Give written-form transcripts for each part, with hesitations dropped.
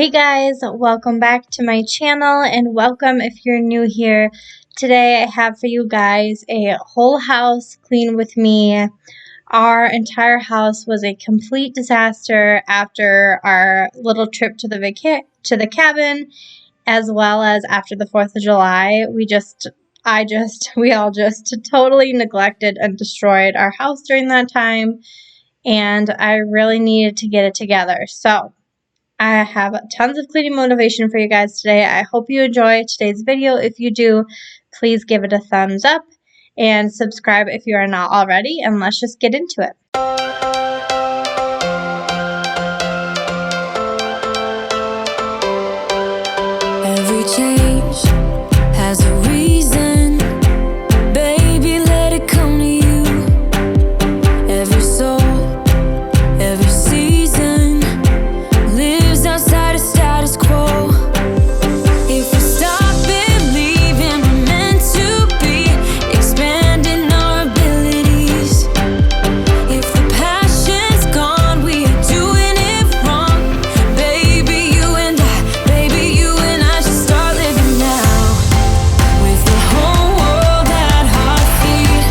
Hey guys, welcome back to my channel and welcome if you're new here. Today I have for you guys a whole house clean with me. Our entire house was a complete disaster after our little trip to the cabin, as well as after the 4th of July. We all just totally neglected and destroyed our house during that time, and I really needed to get it together. So I have tons of cleaning motivation for you guys today. I hope you enjoy today's video. If you do, please give it a thumbs up and subscribe if you are not already, and let's just get into it. Every change has a reason, baby, let it come to you. Every soul, every season lives outside of status quo. If we stop believing we're meant to be, expanding our abilities. If the passion's gone, we are doing it wrong. Baby, you and I should start living now. With the whole world at our feet,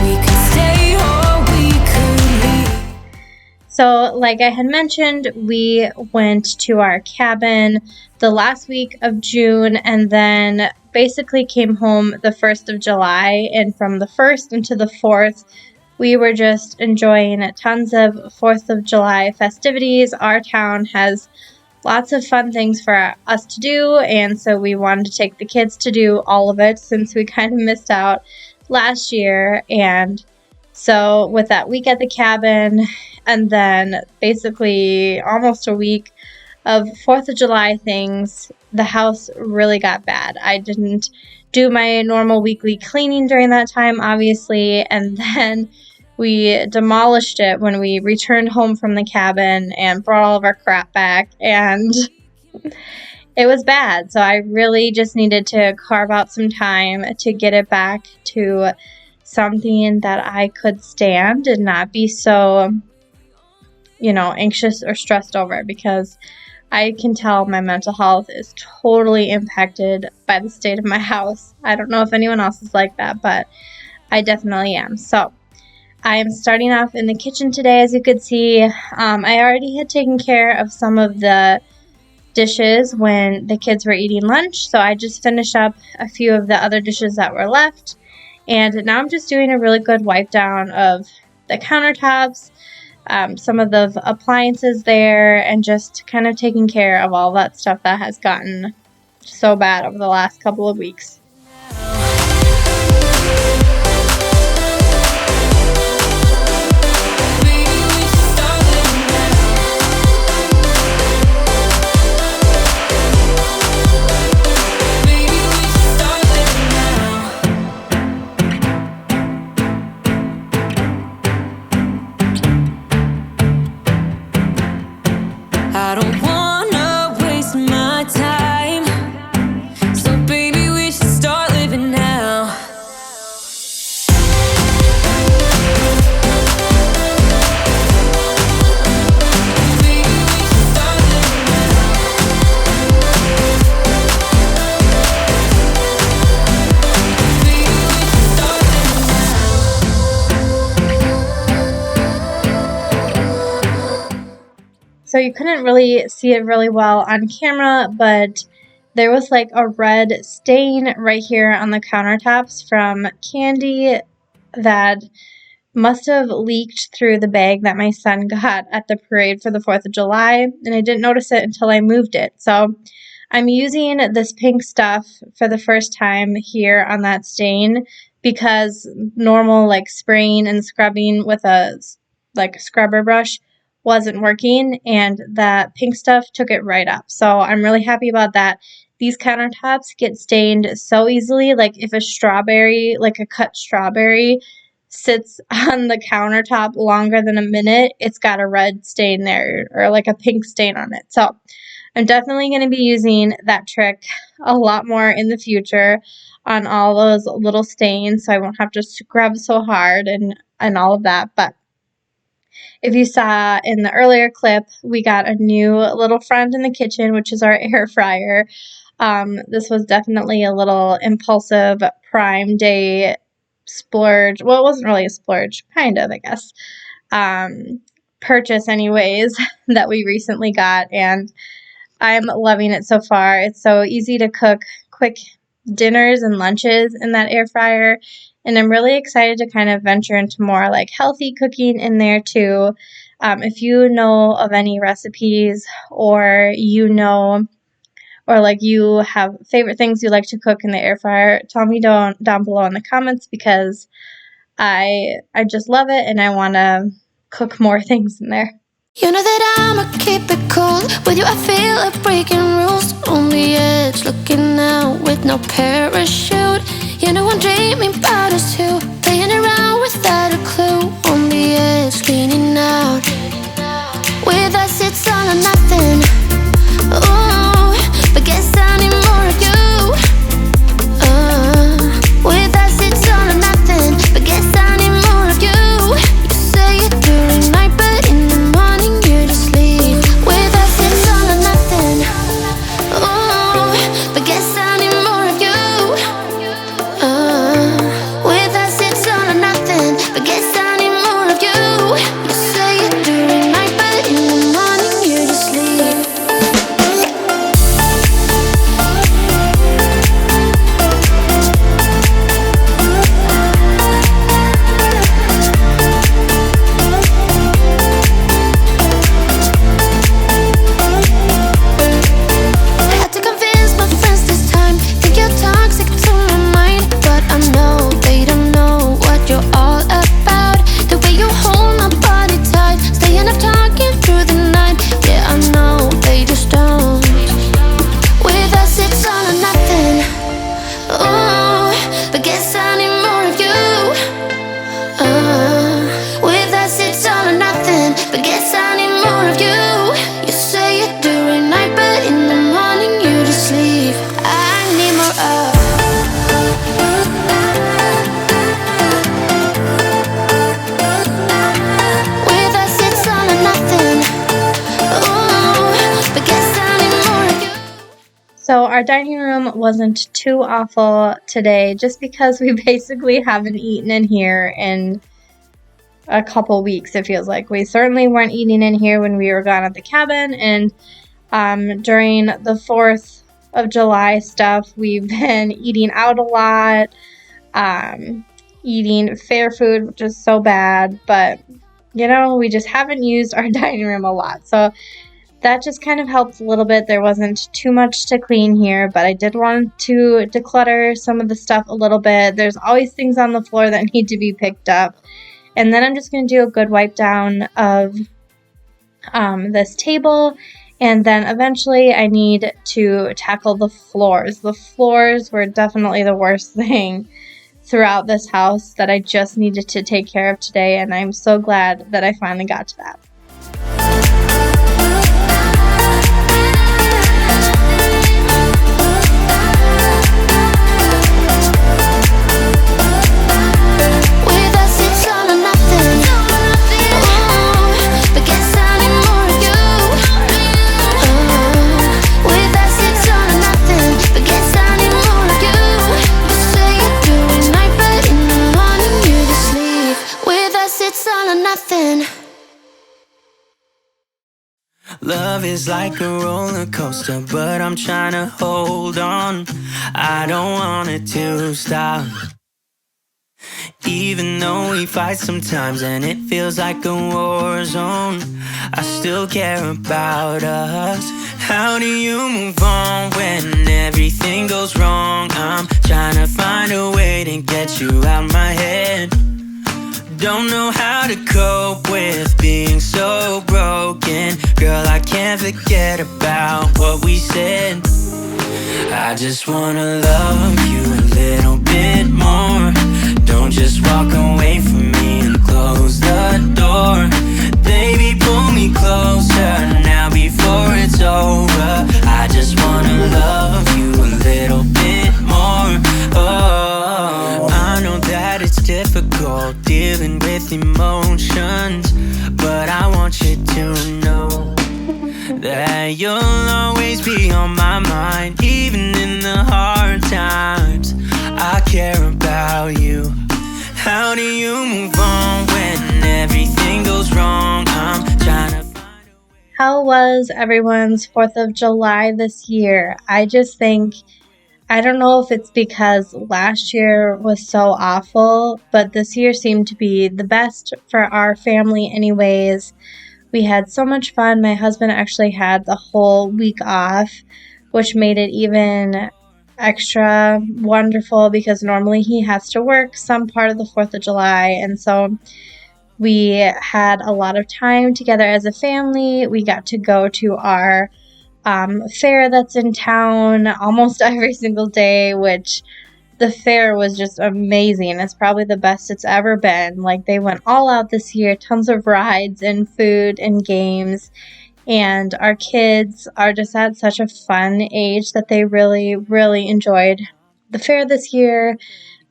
we could stay or we could leave. So, like I had mentioned, we went to our cabin the last week of June and then basically came home the 1st of July. And from the 1st into the 4th, we were just enjoying tons of 4th of July festivities. Our town has lots of fun things for us to do, and so we wanted to take the kids to do all of it since we kind of missed out last year. And so with that week at the cabin and then basically almost a week of 4th of July things, the house really got bad. I didn't do my normal weekly cleaning during that time, obviously, and then we demolished it when we returned home from the cabin and brought all of our crap back, and it was bad. So I really just needed to carve out some time to get it back to something that I could stand and not be so, anxious or stressed over, because I can tell my mental health is totally impacted by the state of my house. I don't know if anyone else is like that, but I definitely am. So I am starting off in the kitchen today. As you could see, I already had taken care of some of the dishes when the kids were eating lunch, so I just finished up a few of the other dishes that were left, and now I'm just doing a really good wipe down of the countertops, some of the appliances there, and just kind of taking care of all that stuff that has gotten so bad over the last couple of weeks. I don't wanna waste my time, so baby, we should start living now. So you couldn't really see it really well on camera, but there was like a red stain right here on the countertops from candy that must have leaked through the bag that my son got at the parade for the 4th of July, and I didn't notice it until I moved it. So I'm using this pink stuff for the first time here on that stain, because normal like spraying and scrubbing with a scrubber brush wasn't working, and that pink stuff took it right up. So I'm really happy about that. These countertops get stained so easily. Like if a strawberry, like a cut strawberry, sits on the countertop longer than a minute, it's got a red stain there or like a pink stain on it. So I'm definitely going to be using that trick a lot more in the future on all those little stains, so I won't have to scrub so hard and all of that. But If you saw in the earlier clip, we got a new little friend in the kitchen, which is our air fryer. This was definitely a little impulsive Prime Day splurge. Well, it wasn't really a splurge, kind of, I guess. Purchase anyways that we recently got, and I'm loving it so far. It's so easy to cook quick dinners and lunches in that air fryer, and I'm really excited to kind of venture into more like healthy cooking in there too. If you know of any recipes, or like you have favorite things you like to cook in the air fryer, tell me down below in the comments, because I just love it and I want to cook more things in there. You know that I'ma keep it cool. With you I feel like breaking rules. On the edge, looking out with no parachute. You know I'm dreaming about us two, playing around without a clue. On the edge, leaning out. With us it's all or nothing. Ooh, but guess I need more of you. With us it's all or nothing, but guess I need more of you. You say it during night, but in the morning you just leave. With us it's all or nothing. Ooh, but guess I need more of you. With us it's all or nothing, but guess I need more of you. You say it during night, but in the morning you just leave. Had to convince my friends this time. Think you're toxic to my mind, but I know they don't know what you're all about. The way you hold my body tight, staying up talking through the night. Yeah, I know they just don't. With us it's all or nothing. Ooh, but guess I need more of you. With us it's all or nothing, but guess I need more of you. You say it during night, but in the morning you just leave. I need more of. With us it's all or nothing. Ooh, but guess I need more of you. So our dining room wasn't too awful today, just because we basically haven't eaten in here in a couple weeks, it feels like. We certainly weren't eating in here when we were gone at the cabin, and during the 4th of July stuff, we've been eating out a lot, eating fair food, which is so bad, but we just haven't used our dining room a lot. So that just kind of helped a little bit. There wasn't too much to clean here, but I did want to declutter some of the stuff a little bit. There's always things on the floor that need to be picked up. And then I'm just going to do a good wipe down of this table. And then eventually I need to tackle the floors. The floors were definitely the worst thing throughout this house that I just needed to take care of today. And I'm so glad that I finally got to that. With us it's all or nothing. Ooh, but guess I need more of you. With us it's all or nothing, but guess I need more of you. You say it during night, but in the morning you just leave. With us it's all or nothing. Love is like a roller coaster, but I'm trying to hold on. I don't want it to stop. Even though we fight sometimes and it feels like a war zone, I still care about us. How do you move on when everything goes wrong? I'm trying to find a way to get you out my head. Don't know how to cope with being so broken. Girl, I can't forget about what we said. I just wanna love you a little bit more. Don't just walk away from me and close the door. Baby, pull me closer now before it's over. I just wanna love you a little bit more. Oh, I know that it's difficult dealing with emotions, but you'll always be on my mind. Even in the hard times, I care about you. How do you move on when everything goes wrong? I'm trying to find a way. How was everyone's 4th of July this year? I just think, I don't know if it's because last year was so awful, but this year seemed to be the best for our family anyways. We had so much fun. My husband actually had the whole week off, which made it even extra wonderful because normally he has to work some part of the 4th of July. And so we had a lot of time together as a family. We got to go to our fair that's in town almost every single day, which the fair was just amazing. It's probably the best it's ever been. Like, they went all out this year, tons of rides and food and games. And our kids are just at such a fun age that they really, really enjoyed the fair this year.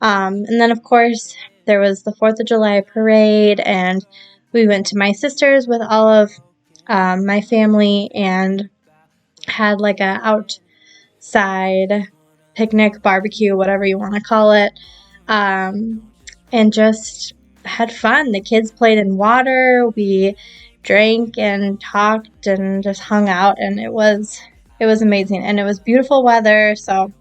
And then, of course, there was the 4th of July parade, and we went to my sister's with all of my family and had like a outside picnic, barbecue, whatever you want to call it, and just had fun. The kids played in water. We drank and talked and just hung out, and it was amazing, and it was beautiful weather, so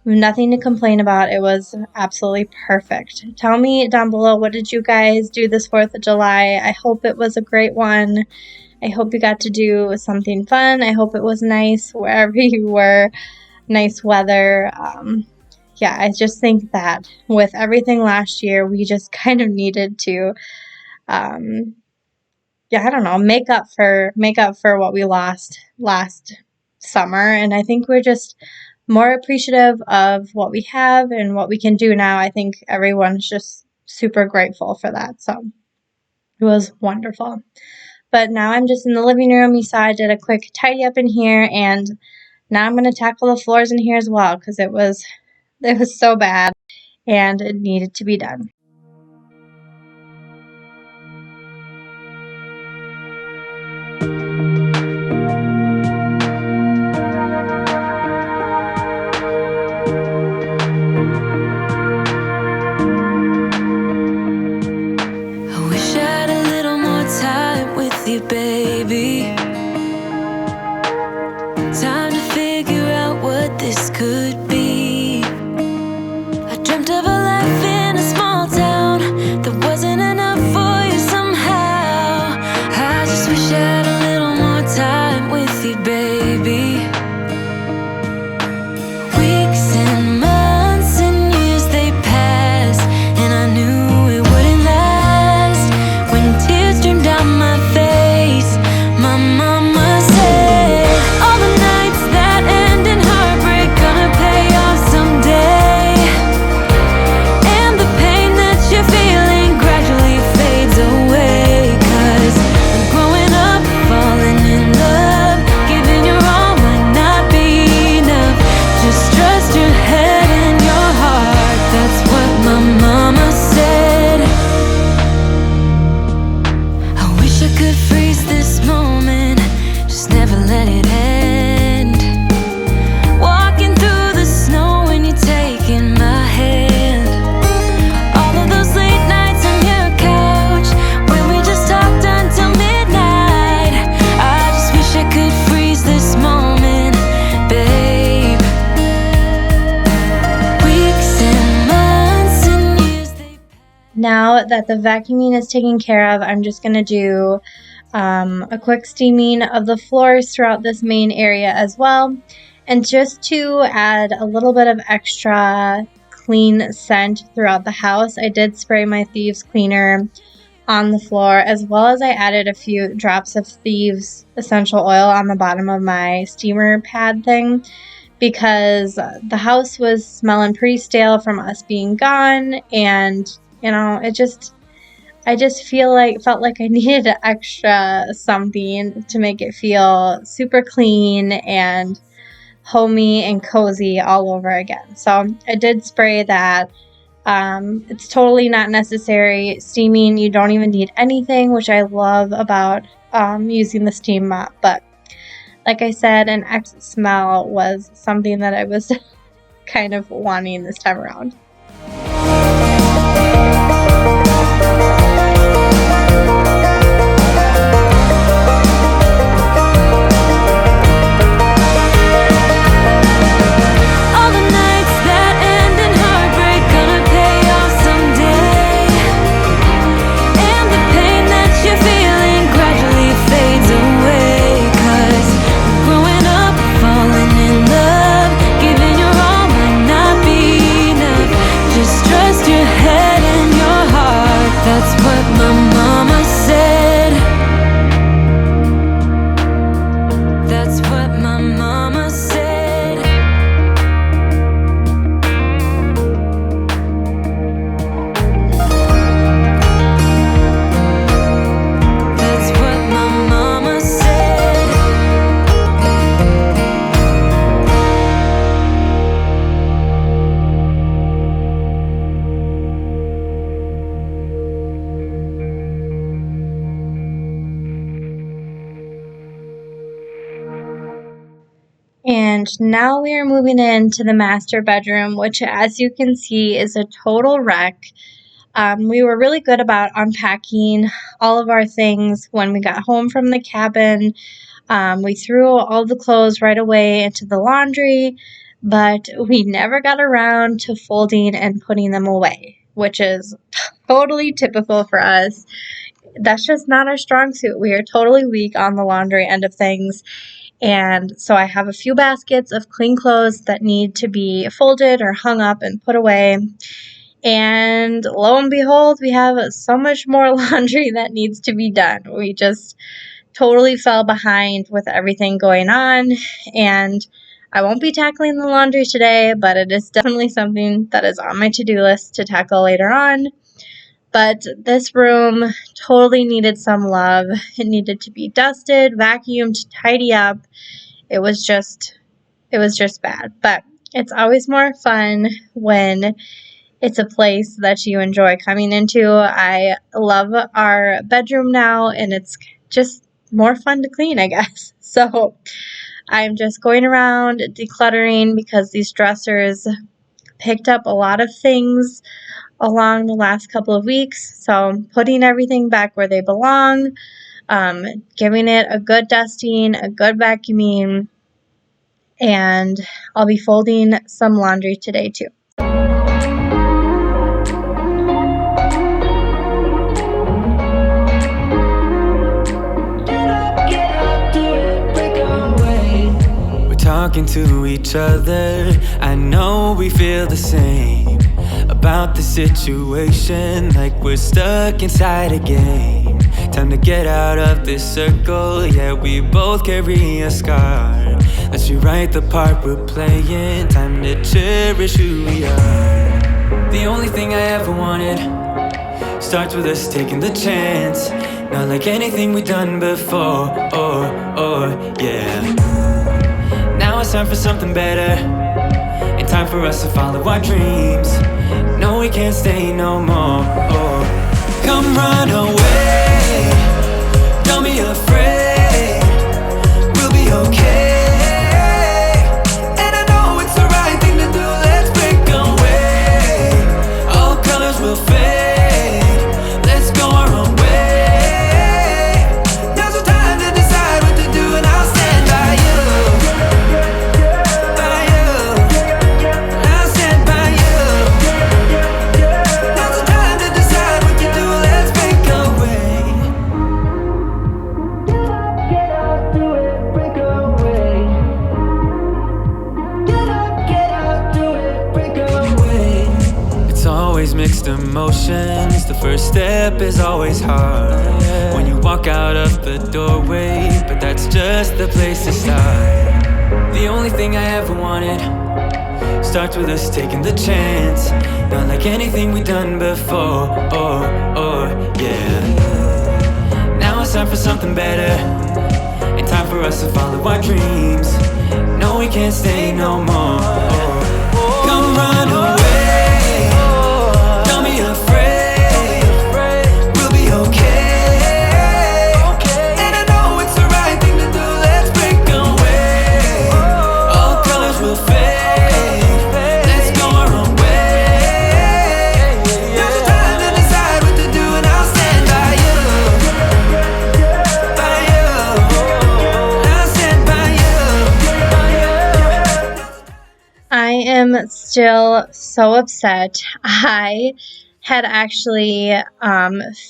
nothing to complain about. It was absolutely perfect. Tell me down below, what did you guys do this 4th of July? I hope it was a great one. I hope you got to do something fun. I hope it was nice wherever you were, nice weather. Yeah, I just think that with everything last year, we just kind of needed to I don't know, make up for what we lost last summer. And I think we're just more appreciative of what we have and what we can do now. I think everyone's just super grateful for that. So it was wonderful. But now I'm just in the living room. You saw I did a quick tidy up in here, and now I'm going to tackle the floors in here as well because it was so bad and it needed to be done. Baby, time to figure out what this could be. I dreamt of a life in a small town that wasn't enough for you somehow. I just wish I had a little more time with you, baby. Weeks and months and years they passed, and I knew it wouldn't last. When tears streamed down my face, my mama said, all the nights that end in heartbreak gonna pay off someday. And the pain that you're feeling gradually fades away. 'Cause growing up, falling in love, giving your all might not be enough. Just trust your head and your heart, that's what my mama said. I wish I could freeze this moment, just never let it end. Walking through the snow when you're taking my hand. All of those late nights on your couch when we just talked until midnight. I just wish I could freeze this moment, babe. Weeks and months and years they Now that the vacuuming is taken care of, I'm just going to do a quick steaming of the floors throughout this main area as well. And just to add a little bit of extra clean scent throughout the house, I did spray my Thieves cleaner on the floor, as well as I added a few drops of Thieves essential oil on the bottom of my steamer pad thing, because the house was smelling pretty stale from us being gone, and I just felt like I needed an extra something to make it feel super clean and homey and cozy all over again. So I did spray that. It's totally not necessary. Steaming, you don't even need anything, which I love about using the steam mop. But like I said, an exit smell was something that I was kind of wanting this time around. And now we are moving into the master bedroom, which, as you can see, is a total wreck. We were really good about unpacking all of our things when we got home from the cabin. We threw all the clothes right away into the laundry, but we never got around to folding and putting them away, which is totally typical for us. That's just not our strong suit. We are totally weak on the laundry end of things. And so I have a few baskets of clean clothes that need to be folded or hung up and put away. And lo and behold, we have so much more laundry that needs to be done. We just totally fell behind with everything going on. And I won't be tackling the laundry today, but it is definitely something that is on my to-do list to tackle later on. But this room totally needed some love. It needed to be dusted, vacuumed, tidy up. It was just bad. But it's always more fun when it's a place that you enjoy coming into. I love our bedroom now, and it's just more fun to clean, I guess. So I'm just going around decluttering because these dressers picked up a lot of things along the last couple of weeks. So putting everything back where they belong, giving it a good dusting, a good vacuuming, and I'll be folding some laundry today too. Talking to each other, I know we feel the same about the situation, like we're stuck inside a game. Time to get out of this circle, yeah, we both carry a scar. Let's rewrite the part we're playing, time to cherish who we are. The only thing I ever wanted starts with us taking the chance, not like anything we've done before, yeah. Now it's time for something better, and time for us to follow our dreams. No, we can't stay no more. Come run away, don't be afraid, we'll be okay. And I know it's the right thing to do, let's break away. All colors will fade, let's go our own way. Now's the time to decide what to do, and I'll stand by you. Mixed emotions, the first step is always hard when you walk out of the doorway, but that's just the place to start. The only thing I ever wanted starts with us taking the chance, not like anything we've done before, yeah. Now it's time for something better, and time for us to follow our dreams. No, we can't stay no more. Come run away, afraid, we'll be okay. And I know it's the right thing to do, let's break away. I am still so upset. I had actually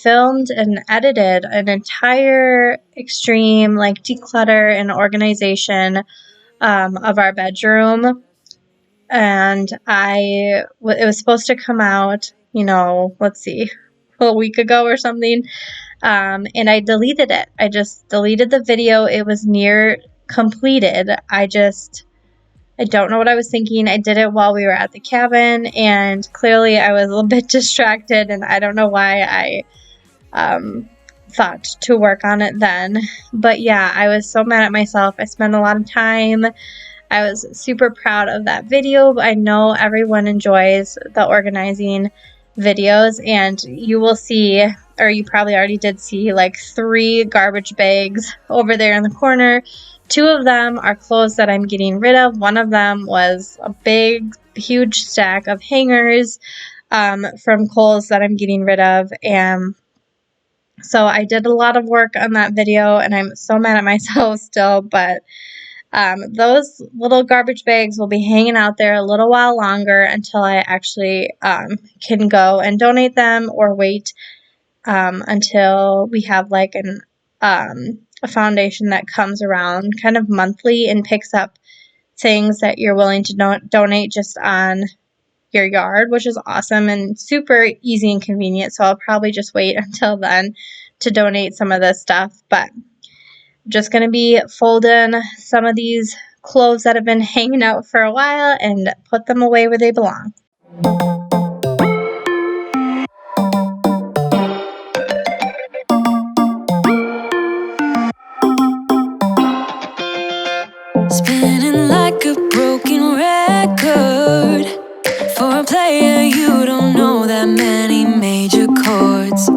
filmed and edited an entire extreme like declutter and organization of our bedroom, and it was supposed to come out, let's see, a week ago or something, and I deleted it. I just deleted the video. It was near completed. I don't know what I was thinking. I did it while we were at the cabin, and clearly I was a little bit distracted, and I don't know why I thought to work on it then. But yeah, I was so mad at myself. I spent a lot of time. I was super proud of that video. I know everyone enjoys the organizing videos, and you will see, or you probably already did see, like 3 garbage bags over there in the corner. 2 of them are clothes that I'm getting rid of. One of them was a big, huge stack of hangers from Kohl's that I'm getting rid of. And so I did a lot of work on that video, and I'm so mad at myself still, but those little garbage bags will be hanging out there a little while longer until I actually can go and donate them, or wait until we have like a foundation that comes around kind of monthly and picks up things that you're willing to donate just on your yard, which is awesome and super easy and convenient. So I'll probably just wait until then to donate some of this stuff. But I'm just going to be folding some of these clothes that have been hanging out for a while and put them away where they belong. Spinning like a broken record. For a player, you don't know that many major chords.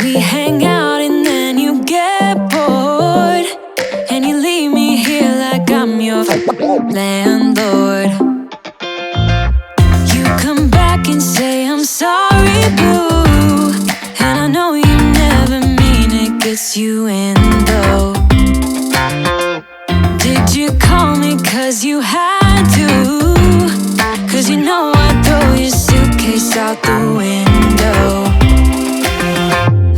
We hang out and then you get bored, and you leave me here like I'm your landlord. You come back and say I'm sorry, boo, and I know you never mean it, gets you in though. Did you call me cause you had to? Cause you know I'd throw your suitcase out the window.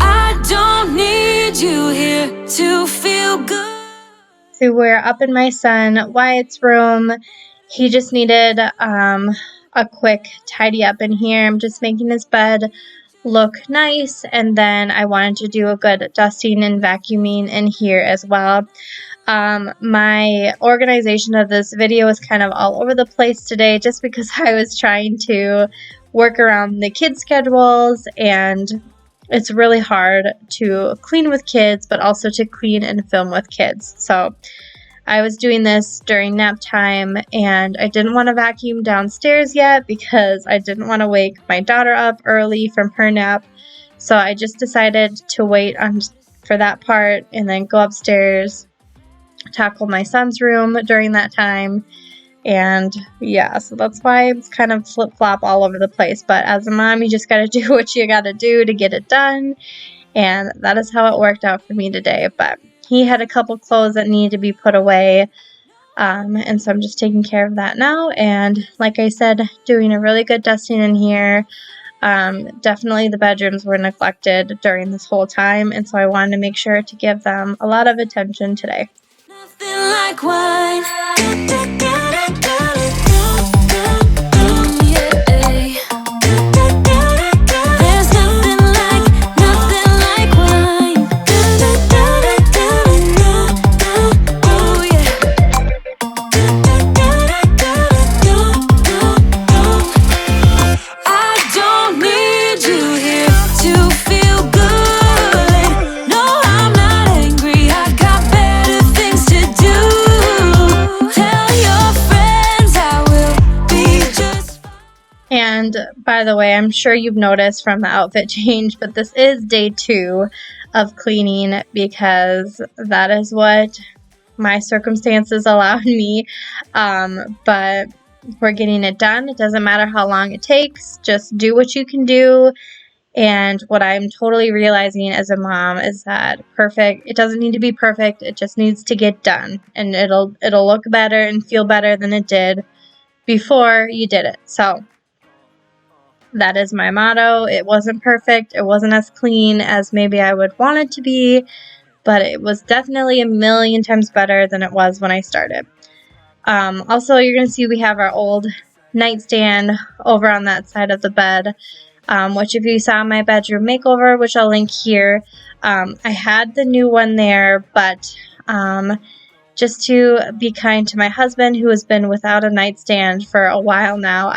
I don't need you here to feel good. So we're up in my son Wyatt's room. He just needed a quick tidy up in here. I'm just making his bed look nice, and then I wanted to do a good dusting and vacuuming in here as well. My organization of this video is kind of all over the place today just because I was trying to work around the kids' schedules, and it's really hard to clean with kids, but also to clean and film with kids. So I was doing this during nap time, and I didn't want to vacuum downstairs yet because I didn't want to wake my daughter up early from her nap. So I just decided to wait for that part and then go upstairs, tackle my son's room during that time. And yeah, so that's why it's kind of flip-flop all over the place. But as a mom, you just got to do what you got to do to get it done. And that is how it worked out for me today. But he had a couple clothes that needed to be put away. And so I'm just taking care of that now. And like I said, doing a really good dusting in here. Definitely the bedrooms were neglected during this whole time. And so I wanted to make sure to give them a lot of attention today. Nothing like wine. There's nothing like wine. Oh yeah. I don't need you here to feel good. No, I'm not angry. I got better things to do. Tell your friends I will be just fine. And by the way, I'm sure you've noticed from the outfit change, but this is day 2 of cleaning because that is what my circumstances allowed me. But we're getting it done. It doesn't matter how long it takes. Just do what you can do And what I'm totally realizing as a mom is that it doesn't need to be perfect. It just needs to get done, and it'll look better and feel better than it did before you did it. So that is my motto. It wasn't perfect. It wasn't as clean as maybe I would want it to be, but it was definitely a million times better than it was when I started. Also, you're going to see we have our old nightstand over on that side of the bed, which if you saw my bedroom makeover, which I'll link here, I had the new one there, but just to be kind to my husband, who has been without a nightstand for a while now,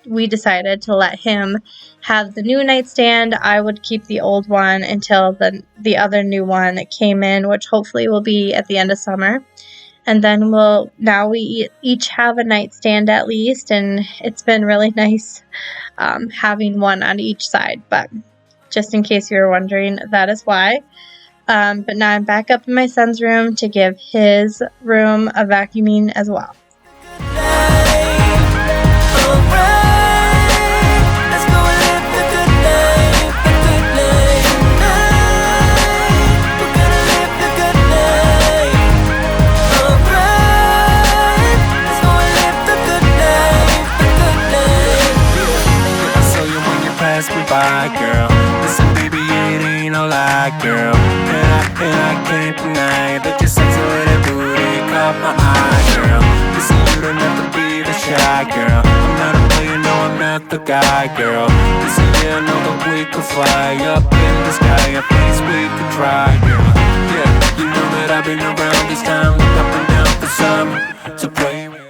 we decided to let him have the new nightstand. I would keep the old one until the other new one came in, which hopefully will be at the end of summer. And then we each have a nightstand at least, and it's been really nice having one on each side. But just in case you were wondering, that is why. But now I'm back up in my son's room to give his room a vacuuming as well. Bye, girl. Listen, baby, it ain't no lie, girl. And I can't deny that you're sexy with that booty caught my eye, girl. Listen, you don't have to be the shy, girl. I'm not a player, no, I'm not the guy, girl. Listen, yeah, I know that we could fly up in the sky, a place we could try, girl. Yeah, you know that I've been around this time, look up and down for some to play with.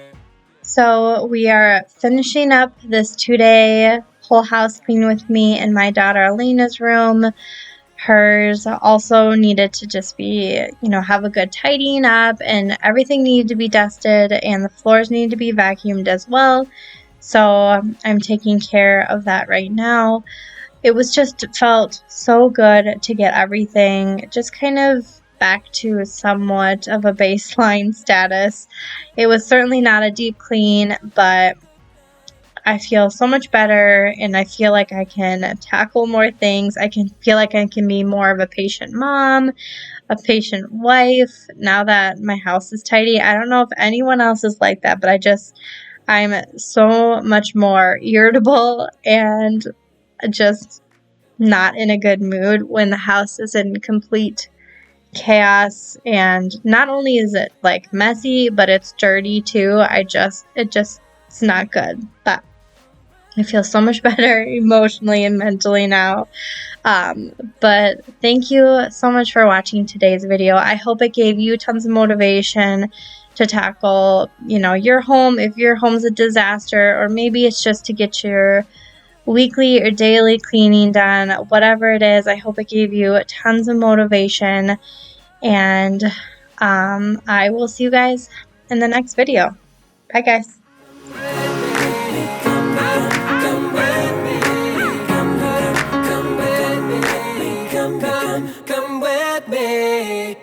So we are finishing up this 2-day whole house clean with me in my daughter Elena's room. Hers also needed to just be, have a good tidying up, and everything needed to be dusted, and the floors needed to be vacuumed as well. So I'm taking care of that right now. It felt so good to get everything just kind of back to somewhat of a baseline status. It was certainly not a deep clean, but I feel so much better, and I feel like I can tackle more things. I can feel like I can be more of a patient mom, a patient wife, now that my house is tidy. I don't know if anyone else is like that, but I'm so much more irritable and just not in a good mood when the house is in complete chaos. And not only is it like messy, but it's dirty too. It's not good. But I feel so much better emotionally and mentally now. But thank you so much for watching today's video. I hope it gave you tons of motivation to tackle, your home, if your home's a disaster, or maybe it's just to get your weekly or daily cleaning done. Whatever it is, I hope it gave you tons of motivation. And I will see you guys in the next video. Bye, guys. Come with me.